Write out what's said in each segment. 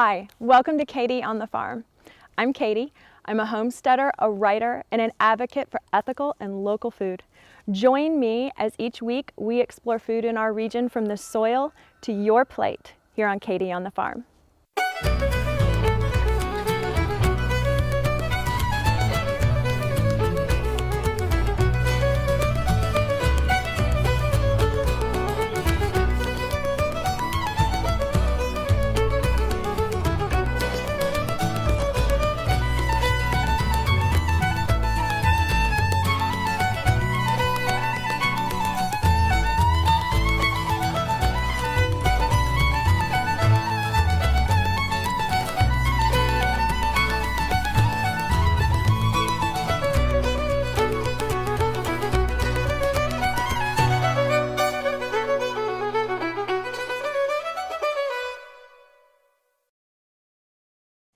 Hi, welcome to Katy on the Farm. I'm Katy. I'm a homesteader, a writer, and an advocate for ethical and local food. Join me as each week we explore food in our region from the soil to your plate here on Katy on the Farm.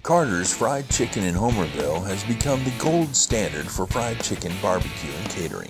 Carter's Fried Chicken in Homerville has become the gold standard for fried chicken barbecue and catering.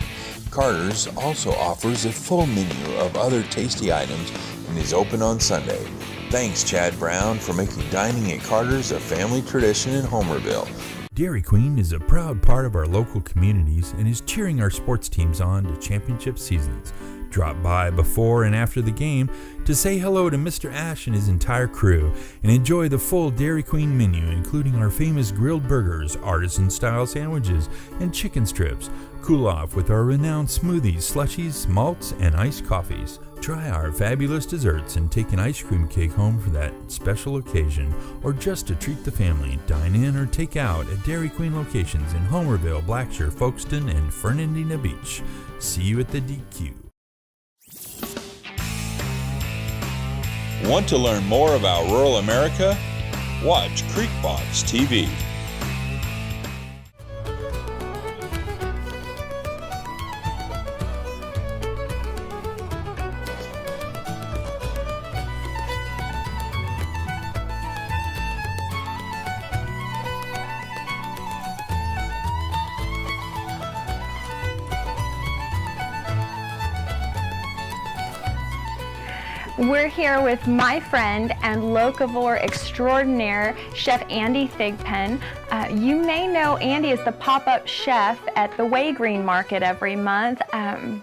Carter's also offers a full menu of other tasty items and is open on Sunday. Thanks, Chad Brown, for making dining at Carter's a family tradition in Homerville. Dairy Queen is a proud part of our local communities and is cheering our sports teams on to championship seasons. Drop by before and after the game to say hello to Mr. Ash and his entire crew and enjoy the full Dairy Queen menu, including our famous grilled burgers, artisan-style sandwiches, and chicken strips. Cool off with our renowned smoothies, slushies, malts, and iced coffees. Try our fabulous desserts and take an ice cream cake home for that special occasion, or just to treat the family. Dine in or take out at Dairy Queen locations in Homerville, Blackshear, Folkestone, and Fernandina Beach. See you at the DQ. Want to learn more about rural America? Watch CreekboxTV. We're here with my friend and locavore extraordinaire, Chef Andy Thigpen. You may know Andy as the Popup Chef at the Way Green Market every month,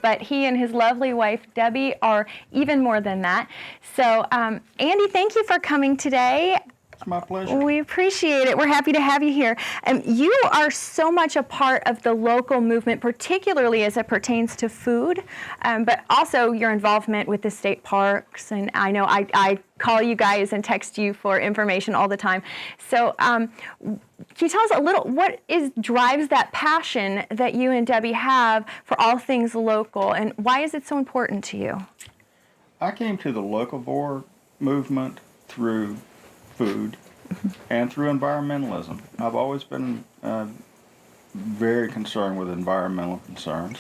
but he and his lovely wife, Debbie, are even more than that. So, Andy, thank you for coming today. It's my pleasure. We appreciate it. We're happy to have you here. You are so much a part of the local movement, particularly as it pertains to food, but also your involvement with the state parks. And I know I call you guys and text you for information all the time. So can you tell us a little, what drives that passion that you and Debbie have for all things local, and why is it so important to you? I came to the locavore movement through food and through environmentalism. I've always been very concerned with environmental concerns.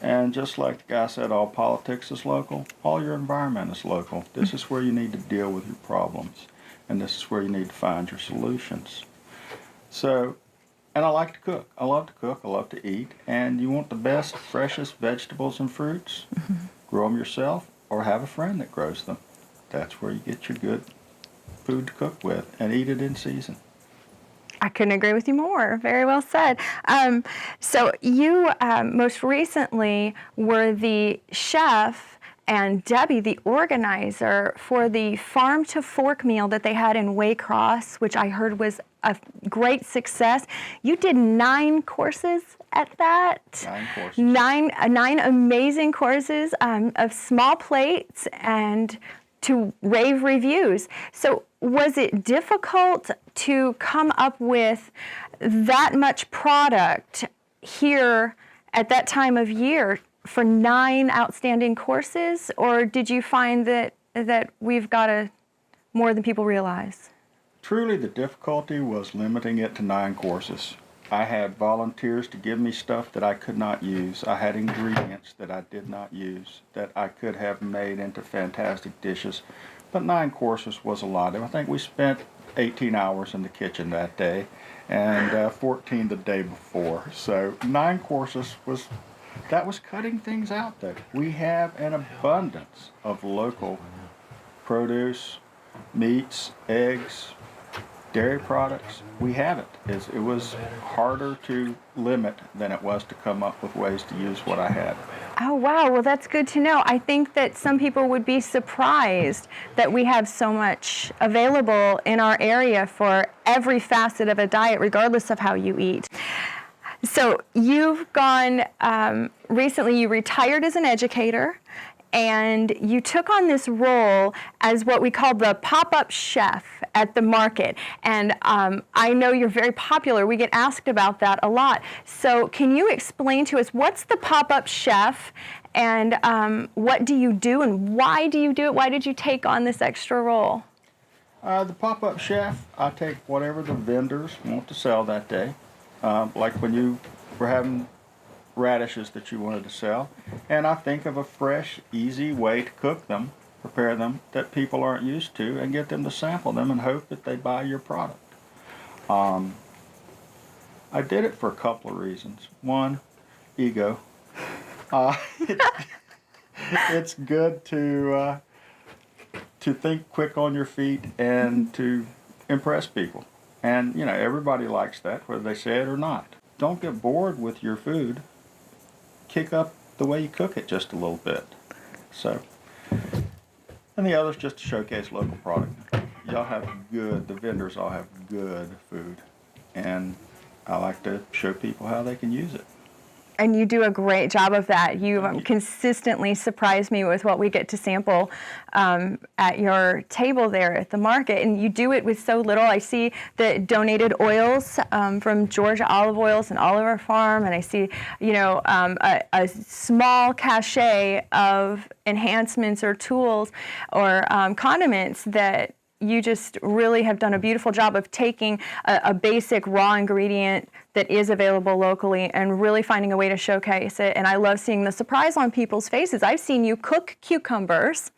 And just like the guy said, all politics is local, all your environment is local. This is where you need to deal with your problems, and this is where you need to find your solutions. So, and I like to cook. I love to cook, I love to eat, and you want the best, freshest vegetables and fruits, grow them yourself or have a friend that grows them. That's where you get your good food to cook with and eat it in season. I couldn't agree with you more. Very well said. So you most recently were the chef and Debbie the organizer for the Farm to Fork meal that they had in Waycross, which I heard was a great success. You did 9 courses at that. 9 courses. Nine amazing courses of small plates and to rave reviews. So was it difficult to come up with that much product here at that time of year for 9 outstanding courses, or did you find that we've got more than people realize? Truly the difficulty was limiting it to 9 courses. I had volunteers to give me stuff that I could not use. I had ingredients that I did not use that I could have made into fantastic dishes. But 9 courses was a lot. I think we spent 18 hours in the kitchen that day and 14 the day before. So 9 courses was cutting things out there. We have an abundance of local produce, meats, eggs, Dairy products, we have it. It was harder to limit than it was to come up with ways to use what I had. Oh, wow. Well, that's good to know. I think that some people would be surprised that we have so much available in our area for every facet of a diet, regardless of how you eat. So you've gone, recently you retired as an educator, and you took on this role as what we call the Popup Chef at the market. And I know you're very popular. We get asked about that a lot. So can you explain to us, what's the Popup Chef, and what do you do, and why do you do it? Why did you take on this extra role? The Pop-Up Chef, I take whatever the vendors want to sell that day. Like when you were having radishes that you wanted to sell, and I think of a fresh, easy way to cook them, prepare them, that people aren't used to, and get them to sample them and hope that they buy your product. I did it for a couple of reasons. One, ego. It's good to think quick on your feet and to impress people. And, you know, everybody likes that, whether they say it or not. Don't get bored with your food. Kick up the way you cook it just a little bit. So, and the other's just to showcase local product. Y'all have the vendors all have good food. And I like to show people how they can use it. And you do a great job of that. You consistently surprise me with what we get to sample at your table there at the market, and you do it with so little. I see the donated oils from Georgia Olive Oils and Oliver Farm, and I see, you know, a small cachet of enhancements or tools or condiments that you just really have done a beautiful job of taking a basic raw ingredient that is available locally and really finding a way to showcase it. And I love seeing the surprise on people's faces. I've seen you cook cucumbers,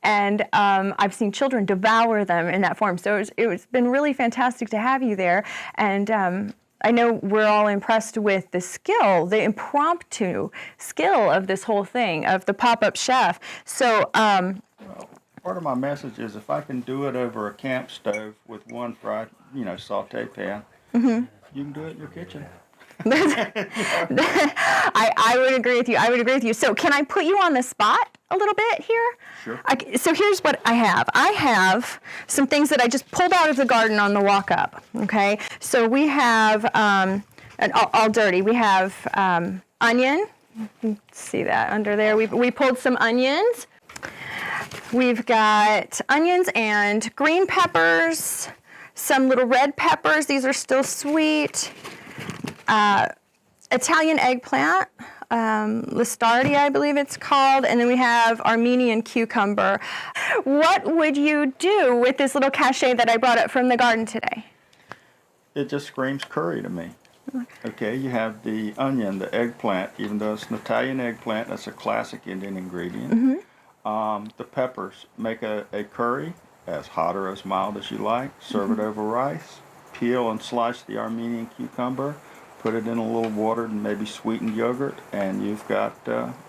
and I've seen children devour them in that form. So it's been really fantastic to have you there. And I know we're all impressed with the skill, the impromptu skill of this whole thing, of the Pop-Up Chef. So, part of my message is if I can do it over a camp stove with one fried, you know, saute pan, you can do it in your kitchen. I would agree with you. I would agree with you. So can I put you on the spot a little bit here? Sure. So here's what I have. I have some things that I just pulled out of the garden on the walk up. Okay. So we have, and all dirty. We have onion. See that under there? We pulled some onions. We've got onions and green peppers, some little red peppers. These are still sweet. Italian eggplant, Listardia, I believe it's called, and then we have Armenian cucumber. What would you do with this little cachet that I brought up from the garden today? It just screams curry to me. Okay, you have the onion, the eggplant, even though it's an Italian eggplant, that's a classic Indian ingredient. The peppers make a curry, as hot or as mild as you like. Serve it over rice. Peel and slice the Armenian cucumber. Put it in a little watered and maybe sweetened yogurt, and you've got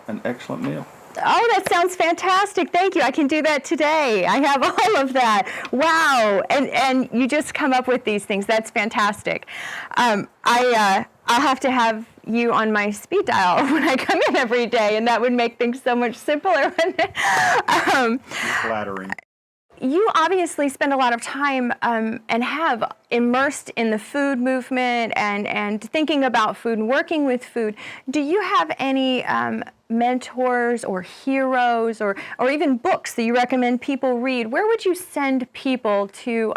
an excellent meal. Oh, that sounds fantastic. Thank you. I can do that today. I have all of that. Wow. And you just come up with these things. That's fantastic. I'll have to have you on my speed dial when I come in every day, and that would make things so much simpler. Flattering. You obviously spend a lot of time and have immersed in the food movement and thinking about food and working with food. Do you have any mentors or heroes or even books that you recommend people read? Where would you send people to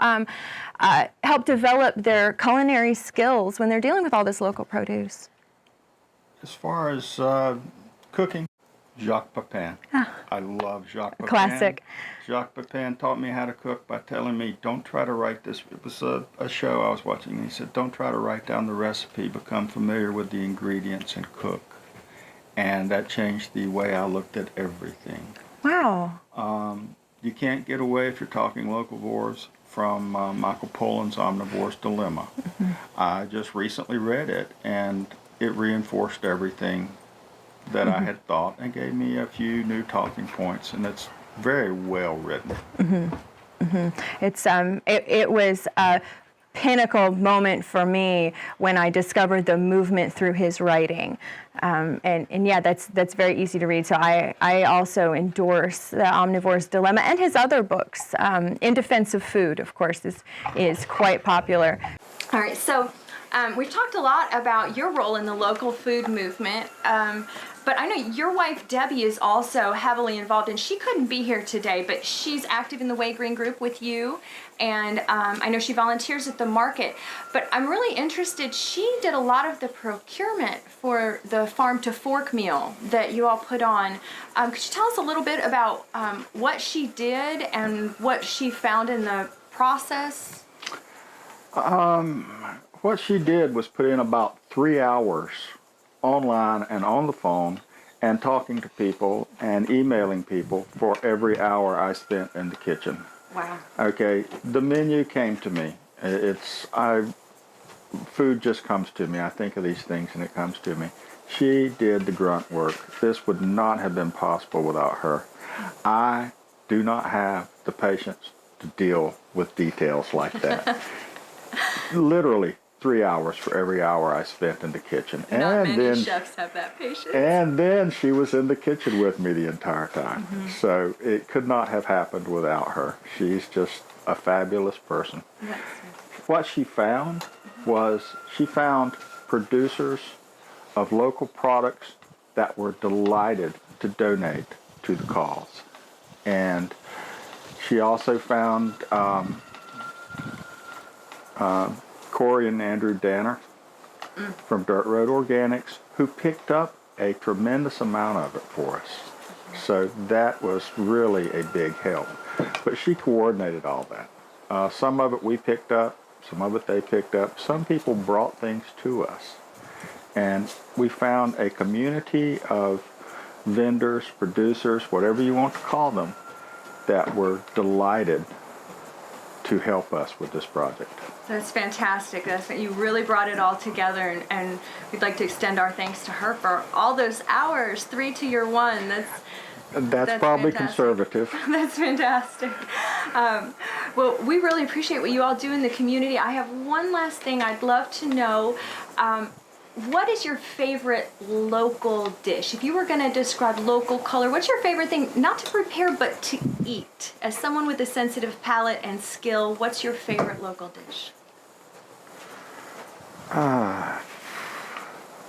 help develop their culinary skills when they're dealing with all this local produce? As far as cooking, Jacques Pepin. I love Jacques Pepin. Classic. Jacques Pepin taught me how to cook by telling me, don't try to write this. It was a show I was watching, and he said, don't try to write down the recipe, become familiar with the ingredients and cook. And that changed the way I looked at everything. Wow. You can't get away, if you're talking locavores, from Michael Pollan's Omnivore's Dilemma. I just recently read it, and it reinforced everything that I had thought and gave me a few new talking points, and it's very well written. It's it was pinnacle moment for me when I discovered the movement through his writing. And yeah, that's very easy to read. So I also endorse The Omnivore's Dilemma, and his other books. In Defense of Food, of course, is quite popular. All right, so we've talked a lot about your role in the local food movement. But I know your wife, Debbie, is also heavily involved, and she couldn't be here today, but she's active in the Way Green group with you, and I know she volunteers at the market. But I'm really interested, she did a lot of the procurement for the Farm to Fork meal that you all put on. Could you tell us a little bit about what she did and what she found in the process? What she did was put in about 3 hours online and on the phone and talking to people and emailing people for every hour I spent in the kitchen. Wow. Okay, the menu came to me. Food just comes to me. I think of these things and it comes to me. She did the grunt work. This would not have been possible without her. I do not have the patience to deal with details like that. Literally 3 hours for every hour I spent in the kitchen. Not many chefs have that patience. And then she was in the kitchen with me the entire time. Mm-hmm. So it could not have happened without her. She's just a fabulous person. Yes. What she found was she found producers of local products that were delighted to donate to the cause. And she also found Corey and Andrew Danner from Dirt Road Organics, who picked up a tremendous amount of it for us. So that was really a big help. But she coordinated all that. Some of it we picked up, some of it they picked up. Some people brought things to us. And we found a community of vendors, producers, whatever you want to call them, that were delighted to help us with this project. That's fantastic. You really brought it all together, and we'd like to extend our thanks to her for all those hours, 3 to your 1. That's probably fantastic. Conservative. That's fantastic. Well, we really appreciate what you all do in the community. I have one last thing I'd love to know. What is your favorite local dish? If you were going to describe local color, what's your favorite thing, not to prepare, but to eat? As someone with a sensitive palate and skill, what's your favorite local dish?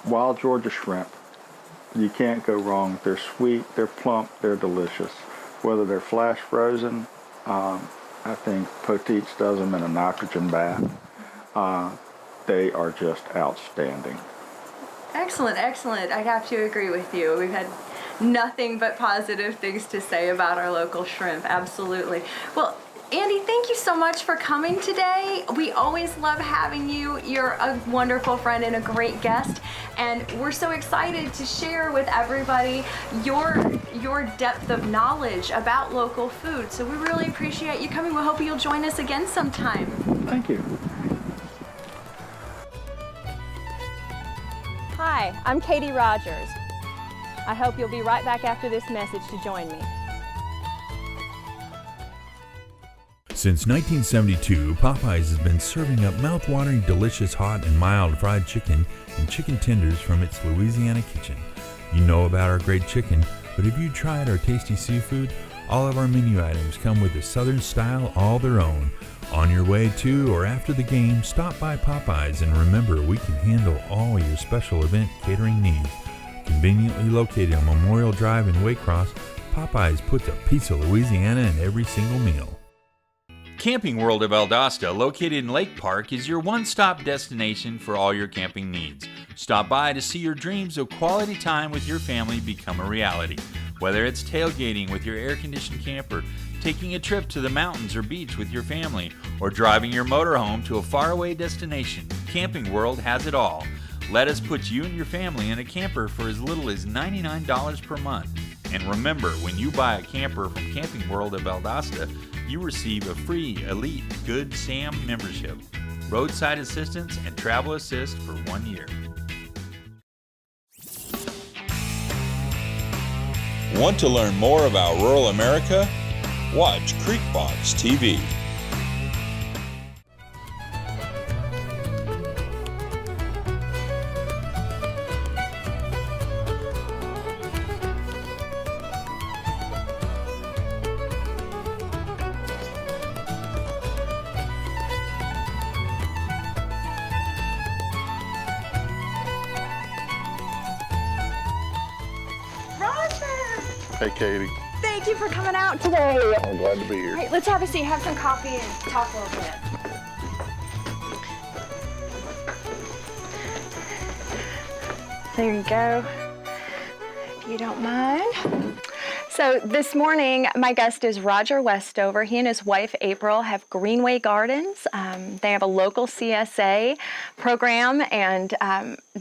Wild Georgia shrimp. You can't go wrong. They're sweet, they're plump, they're delicious. Whether they're flash frozen, I think Poteet's does them in a nitrogen bath. They are just outstanding. Excellent, excellent. I have to agree with you. We've had nothing but positive things to say about our local shrimp. Absolutely. Well, Andy, thank you so much for coming today. We always love having you. You're a wonderful friend and a great guest. And we're so excited to share with everybody your depth of knowledge about local food. So we really appreciate you coming. We hope you'll join us again sometime. Thank you. Hi, I'm Katy Rogers. I hope you'll be right back after this message to join me. Since 1972, Popeyes has been serving up mouth-watering, delicious, hot and mild fried chicken and chicken tenders from its Louisiana kitchen. You know about our great chicken, but have you tried our tasty seafood? All of our menu items come with a Southern style all their own. On your way to or after the game, stop by Popeyes and remember we can handle all your special event catering needs. Conveniently located on Memorial Drive in Waycross, Popeyes puts a piece of Louisiana in every single meal. Camping World of Valdosta, located in Lake Park, is your one-stop destination for all your camping needs. Stop by to see your dreams of quality time with your family become a reality. Whether it's tailgating with your air-conditioned camper, taking a trip to the mountains or beach with your family, or driving your motorhome to a faraway destination, Camping World has it all. Let us put you and your family in a camper for as little as $99 per month. And remember, when you buy a camper from Camping World of Valdosta, you receive a free Elite Good Sam membership, roadside assistance, and travel assist for 1 year. Want to learn more about rural America? Watch CreekboxTV. Hey, Katy. Thank you for coming out today. I'm glad to be here. All right, let's have a seat, have some coffee, and talk a little bit. There you go, if you don't mind. So this morning, my guest is Roger Westover. He and his wife, April, have Greenway Gardens. They have a local CSA program, and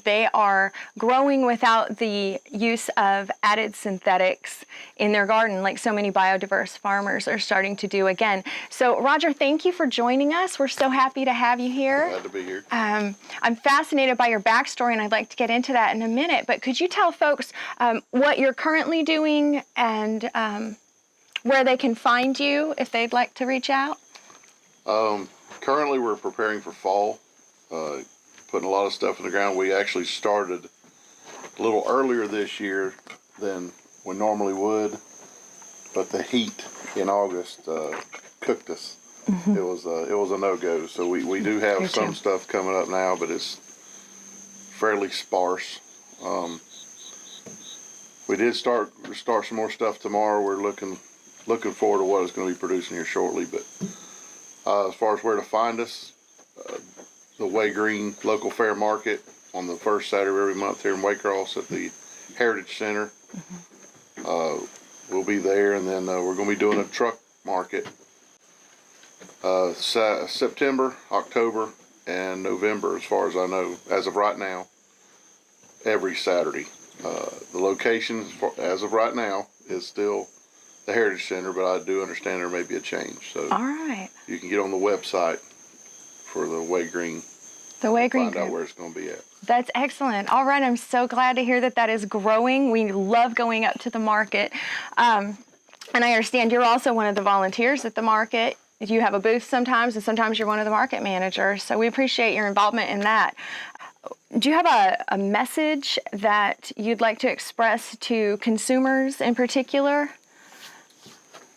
they are growing without the use of added synthetics in their garden, like so many biodiverse farmers are starting to do again. So, Roger, thank you for joining us. We're so happy to have you here. Glad to be here. I'm fascinated by your backstory, and I'd like to get into that in a minute. But could you tell folks what you're currently doing and where they can find you if they'd like to reach out? Currently, we're preparing for fall, putting a lot of stuff in the ground. We actually started a little earlier this year than we normally would, but the heat in August cooked us. Mm-hmm. It was a no-go. So we do have some stuff coming up now, but it's fairly sparse. We did start some more stuff tomorrow. We're looking forward to what it's going to be producing here shortly. But as far as where to find us, the Way Green local fair market on the first Saturday of every month here in Waycross at the Heritage Center. Mm-hmm. We'll be there, and then we're going to be doing a truck market September, October, and November, as far as I know, as of right now, every Saturday. The location, as of right now, is still the Heritage Center, but I do understand there may be a change. So all right, you can get on the website for the Way Green. The Way Green find group. out where it's going to be at. That's excellent. All right, I'm so glad to hear that is growing. We love going up to the market. And I understand you're also one of the volunteers at the market. You have a booth sometimes, and sometimes you're one of the market managers. So we appreciate your involvement in that. Do you have a message that you'd like to express to consumers in particular?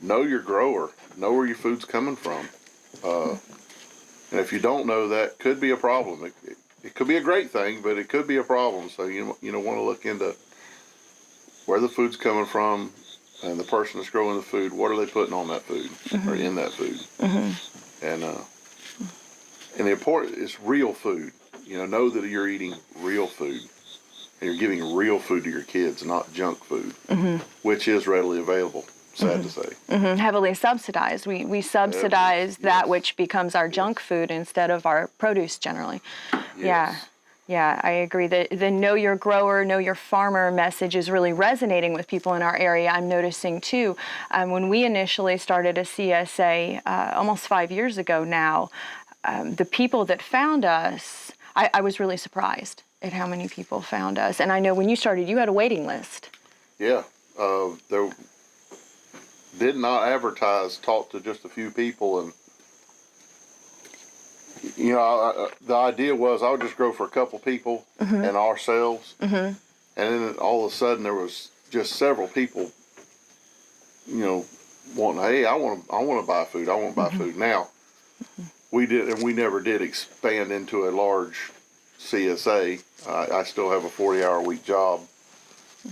Know your grower. Know where your food's coming from. And if you don't know, that could be a problem. It could be a great thing, but it could be a problem. So you want to look into where the food's coming from and the person that's growing the food. What are they putting on that food or in that food? Mm-hmm. And the important is real food. Know that you're eating real food. And you're giving real food to your kids, not junk food, mm-hmm. which is readily available. Sad to say. Mm-hmm. Heavily subsidized. We subsidize that which becomes our junk food instead of our produce generally. Yes. Yeah, I agree. The know your grower, know your farmer message is really resonating with people in our area. I'm noticing too. When we initially started a CSA almost 5 years ago now, the people that found us, I was really surprised at how many people found us. And I know when you started, you had a waiting list. Yeah, there did not advertise, talked to just a few people, and the idea was I would just grow for a couple people mm-hmm. and ourselves, mm-hmm. and then all of a sudden there was just several people, wanting, hey, I want to buy food. I want to buy mm-hmm. food now. Mm-hmm. We never did expand into a large CSA. I still have a 40-hour-a-week job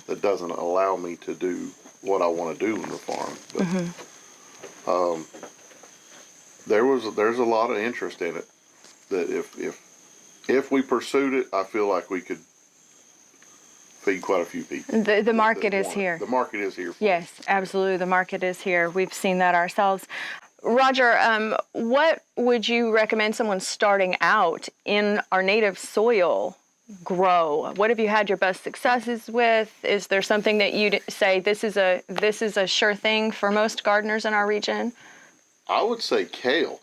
that doesn't allow me to do what I want to do on the farm. But mm-hmm. There's a lot of interest in it. That if we pursued it, I feel like we could feed quite a few people. The market is here. The market is here. Yes, absolutely. The market is here. We've seen that ourselves. Roger, what would you recommend someone starting out in our native soil grow? What have you had your best successes with? Is there something that you'd say this is a sure thing for most gardeners in our region? I would say kale.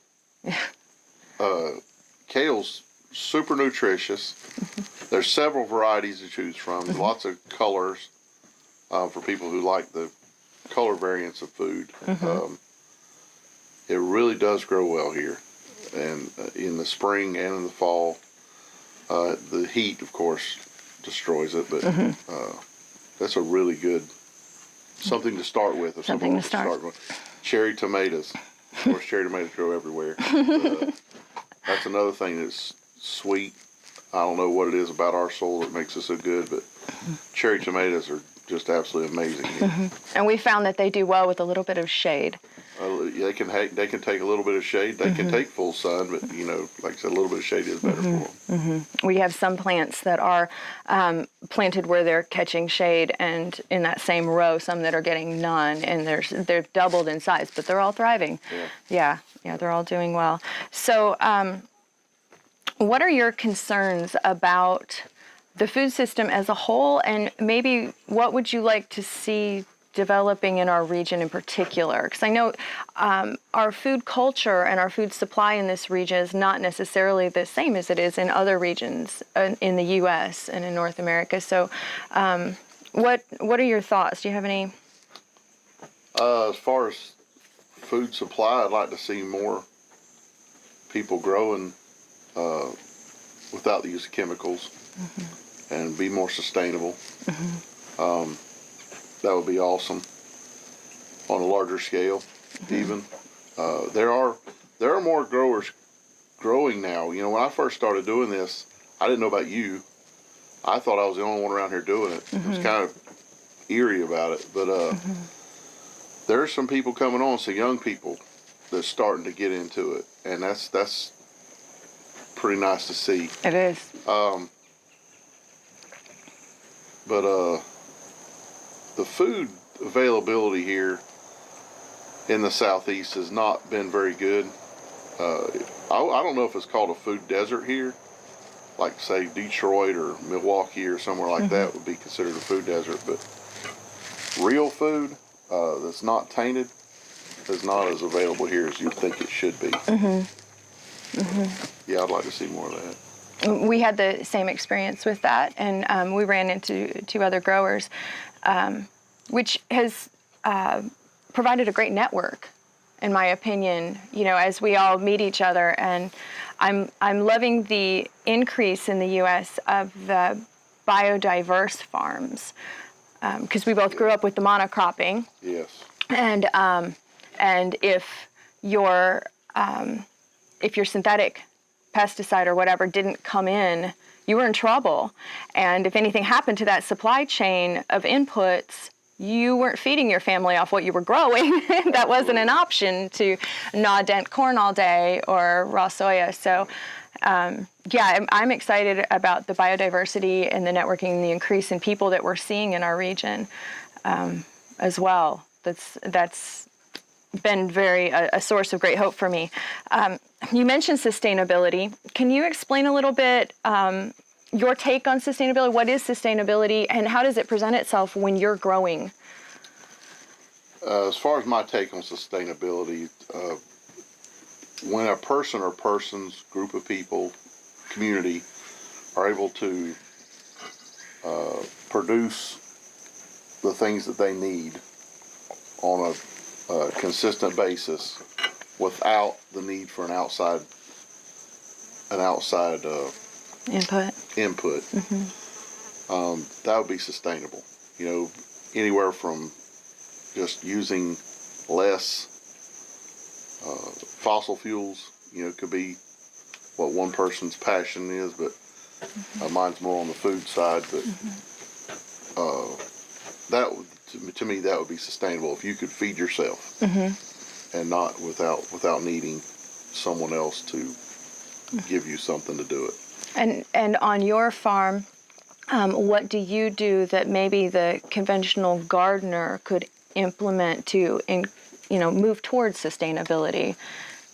Kale's super nutritious. There's several varieties to choose from. Mm-hmm. Lots of colors for people who like the color variants of food. Mm-hmm. It really does grow well here, and in the spring and in the fall. The heat, of course, destroys it, but mm-hmm. That's a really good something to start with. If something to start with. Cherry tomatoes. Of course, cherry tomatoes grow everywhere. That's another thing that's sweet. I don't know what it is about our soil that makes it so good, but cherry tomatoes are just absolutely amazing. And we found that they do well with a little bit of shade. They can take a little bit of shade. They can take full sun, but like I said, a little bit of shade is better for them. We have some plants that are planted where they're catching shade, and in that same row, some that are getting none, and they're doubled in size, but they're all thriving. Yeah, they're all doing well. So, what are your concerns about the food system as a whole, and maybe what would you like to see developing in our region in particular? Because I know our food culture and our food supply in this region is not necessarily the same as it is in other regions in the U.S. and in North America. So what are your thoughts? Do you have any? As far as food supply, I'd like to see more people growing without the use of chemicals and be more sustainable. That would be awesome on a larger scale, even. There are more growers growing now. When I first started doing this, I didn't know about you. I thought I was the only one around here doing it. It was kind of eerie about it. But there's some people coming on, some young people that's starting to get into it. And that's pretty nice to see. It is. But the food availability here in the Southeast has not been very good. I don't know if it's called a food desert here, like say Detroit or Milwaukee or somewhere like that would be considered a food desert, but real food that's not tainted is not as available here as you'd think it should be. Yeah, I'd like to see more of that. We had the same experience with that, and we ran into two other growers, which has provided a great network, in my opinion, as we all meet each other. And I'm loving the increase in the U.S. of the biodiverse farms, because we both grew up with the monocropping. Yes. And if your synthetic pesticide or whatever didn't come in, you were in trouble. And if anything happened to that supply chain of inputs, you weren't feeding your family off what you were growing. That wasn't an option to gnaw dent corn all day or raw soya. So I'm excited about the biodiversity and the networking and the increase in people that we're seeing in our region as well. That's been a source of great hope for me. You mentioned sustainability. Can you explain a little bit your take on sustainability? What is sustainability, and how does it present itself when you're growing? As far as my take on sustainability, when a person or persons, group of people, community are able to produce the things that they need on a consistent basis without the need for an outside input, that would be sustainable. Anywhere from just using less fossil fuels, could be what one person's passion is, but mine's more on the food side. But to me, that would be sustainable if you could feed yourself and not without needing someone else to give you something to do it. And on your farm, what do you do that maybe the conventional gardener could implement to move towards sustainability?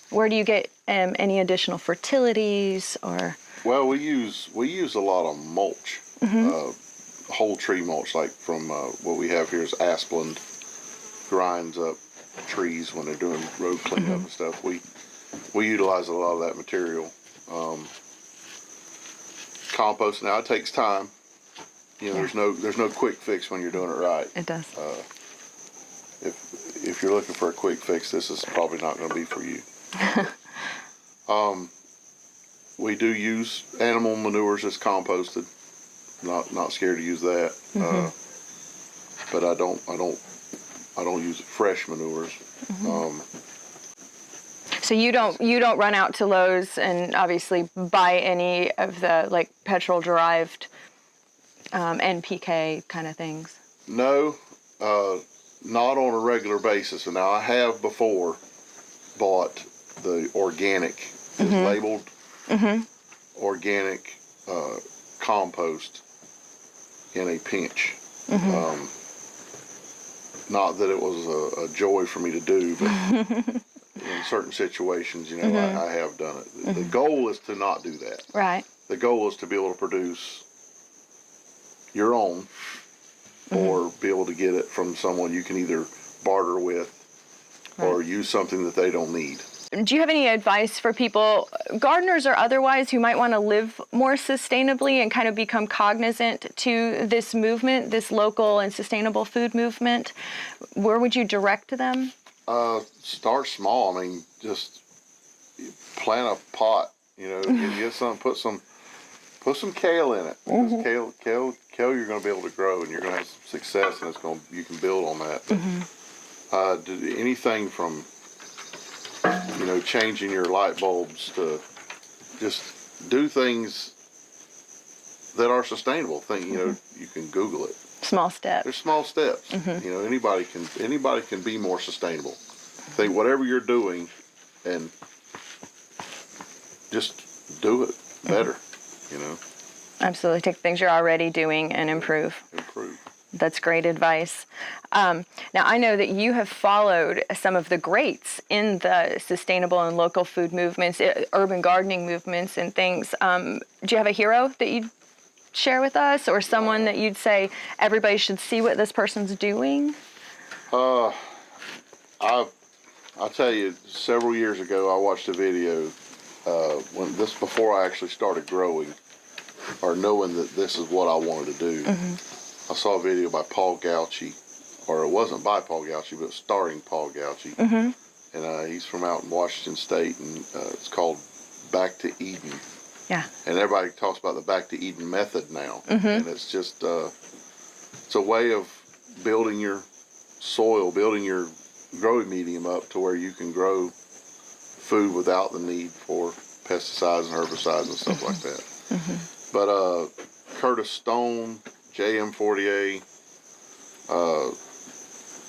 Where do you get any additional fertilities or? Well, we use a lot of mulch, whole tree mulch, like from what we have here is Asplund grinds up trees when they're doing road cleanup and stuff. We utilize a lot of that material. Compost now, it takes time. There's no quick fix when you're doing it right. It does. If you're looking for a quick fix, this is probably not going to be for you. We do use animal manures as composted. Not scared to use that. But I don't use fresh manures. So you don't run out to Lowe's and obviously buy any of the petrol derived NPK kind of things. No, not on a regular basis. And now I have before bought the organic, it's labeled organic compost in a pinch. Not that it was a joy for me to do, but in certain situations, you know, I have done it. The goal is to not do that. Right. The goal is to be able to produce your own, or be able to get it from someone you can either barter with or use something that they don't need. Do you have any advice for people, gardeners or otherwise, who might want to live more sustainably and kind of become cognizant to this movement, this local and sustainable food movement? Where would you direct them? Start small. I mean, just plant a pot. You know, get some, put some kale in it. Because kale, you're going to be able to grow, and you're going to have some success, and you can build on that. But, do anything from, you know, changing your light bulbs to just do things that are sustainable. You know, you can Google it. Small steps. There's small steps. You know, anybody can be more sustainable. Think whatever you're doing, and just do it better. You know. Absolutely. Take things you're already doing and improve. That's great advice. Now, I know that you have followed some of the greats in the sustainable and local food movements, urban gardening movements and things. Do you have a hero that you'd share with us, or someone that you'd say everybody should see what this person's doing? I'll tell you, several years ago, I watched a video before I actually started growing, or knowing that this is what I wanted to do. I saw a video by Paul Gauci, or it wasn't by Paul Gauci, but starring Paul Gauci. And he's from out in Washington State, and it's called Back to Eden. Yeah. And everybody talks about the Back to Eden method now. And it's just, it's a way of building your soil, building your growing medium up to where you can grow food without the need for pesticides and herbicides and stuff like that. But Curtis Stone, JM40A,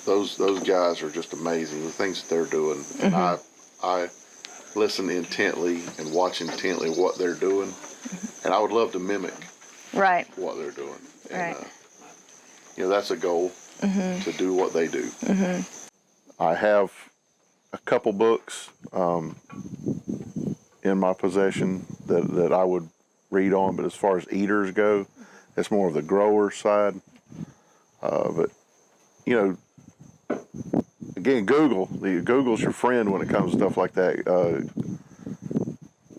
those guys are just amazing. The things that they're doing, and I listen intently and watch intently what they're doing, and I would love to mimic what they're doing. And you know, that's a goal, to do what they do. I have a couple books in my possession that I would read on, but as far as eaters go, it's more of the grower side. But you know, again, Google's your friend when it comes to stuff like that.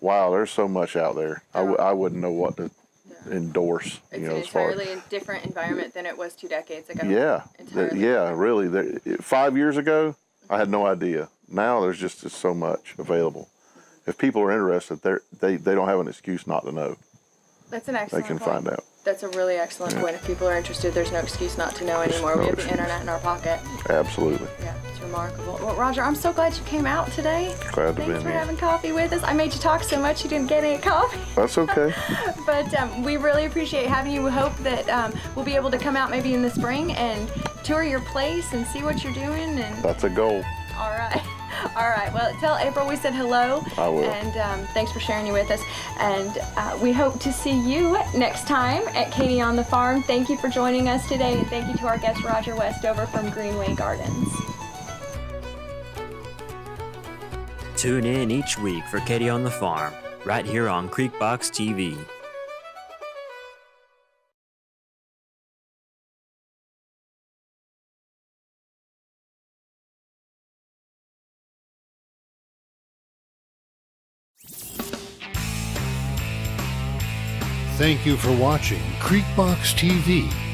Wow, there's so much out there. I wouldn't know what to endorse. It's you know, an as far entirely different environment than it was 2 decades ago. Yeah, really. 5 years ago, I had no idea. Now there's just so much available. If people are interested, they don't have an excuse not to know. That's an excellent They can point. find out. That's a really excellent point. If people are interested, there's no excuse not to know anymore. We have the internet in our pocket. Absolutely. Yeah, it's remarkable. Well, Roger, I'm so glad you came out today. Glad to be Thanks for here. having coffee with us. I made you talk so much you didn't get any coffee. That's okay. But we really appreciate having you. We hope that we'll be able to come out maybe in the spring and tour your place and see what you're doing. And That's a goal. all right. All right. Well, tell April we said hello. I will. And thanks for sharing you with us. And we hope to see you next time at Katy on the Farm. Thank you for joining us today. And thank you to our guest, Roger Westover from Greenway Gardens. Tune in each week for Katy on the Farm, right here on CreekboxTV. Thank you for watching CreekboxTV.